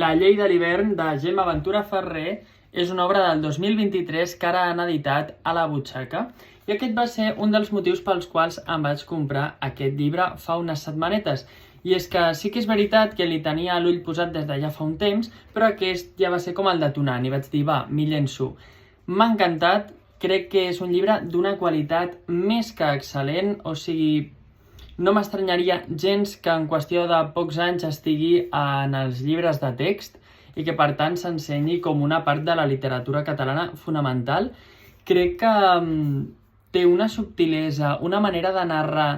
La llei de l'hivern de Gemma Ventura Ferrer és una obra del 2023 que ara han editat a la butxaca i aquest va ser un dels motius pels quals em vaig comprar aquest llibre fa unes setmanetes. I és que sí que és veritat que li tenia l'ull posat des de ja fa un temps, però aquest ja va ser com el detonant i vaig dir, va, m'hi llenço. M'ha encantat, crec que és un llibre d'una qualitat més que excel·lent, o sigui, no m'estranyaria gens que en qüestió de pocs anys estigui en els llibres de text i que per tant s'ensenyi com una part de la literatura catalana fonamental. Crec que té una subtilesa, una manera de narrar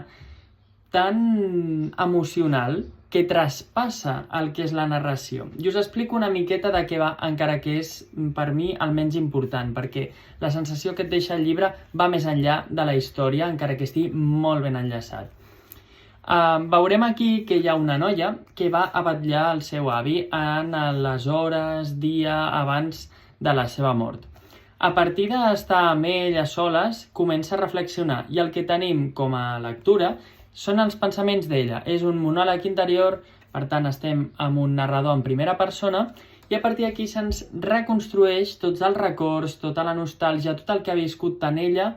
tan emocional que traspassa el que és la narració. I us explico una miqueta de què va, encara que és per mi el menys important, perquè la sensació que et deixa el llibre va més enllà de la història, encara que estigui molt ben enllaçat. Veurem aquí que hi ha una noia que va a vetllar el seu avi en les hores, dia abans de la seva mort. A partir d'estar amb ell a soles, comença a reflexionar i el que tenim com a lectura són els pensaments d'ella. És un monòleg interior, per tant estem amb un narrador en primera persona i a partir d'aquí se'ns reconstrueix tots els records, tota la nostàlgia, tot el que ha viscut tant ella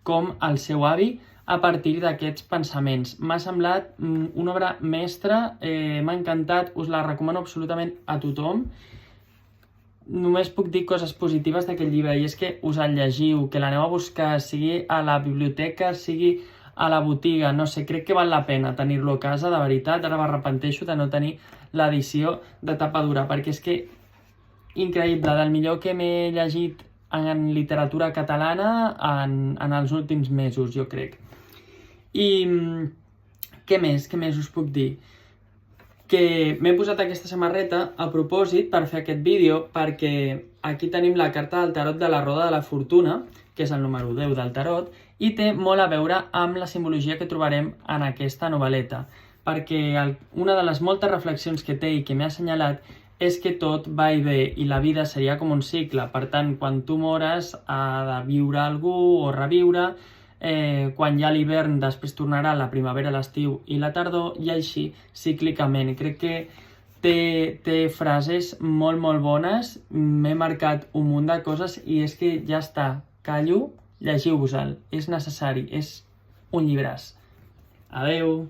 com el seu avi a partir d'aquests pensaments. M'ha semblat una obra mestra, m'ha encantat, us la recomano absolutament a tothom. Només puc dir coses positives d'aquest llibre i és que us el llegiu, que l'aneu a buscar, sigui a la biblioteca, sigui a la botiga, no sé, crec que val la pena tenir-lo a casa, de veritat. Ara m'arrepenteixo de no tenir l'edició de tapa dura, perquè és que increïble, del millor que m'he llegit en literatura catalana en els últims mesos, jo crec. I què més us puc dir? Que m'he posat aquesta samarreta a propòsit per fer aquest vídeo perquè aquí tenim la carta del tarot de la Roda de la Fortuna, que és el número 10 del tarot, i té molt a veure amb la simbologia que trobarem en aquesta novel·leta, perquè una de les moltes reflexions que té i que m'ha assenyalat és que tot va i ve i la vida seria com un cicle. Per tant, quan tu mores ha de viure algú o reviure, quan hi ha l'hivern després tornarà la primavera, l'estiu i la tardor i així cíclicament. Crec que té frases molt bones, m'he marcat un munt de coses i és que ja està, callo, llegiu-vos-el, és necessari, és un llibràs. Adeu!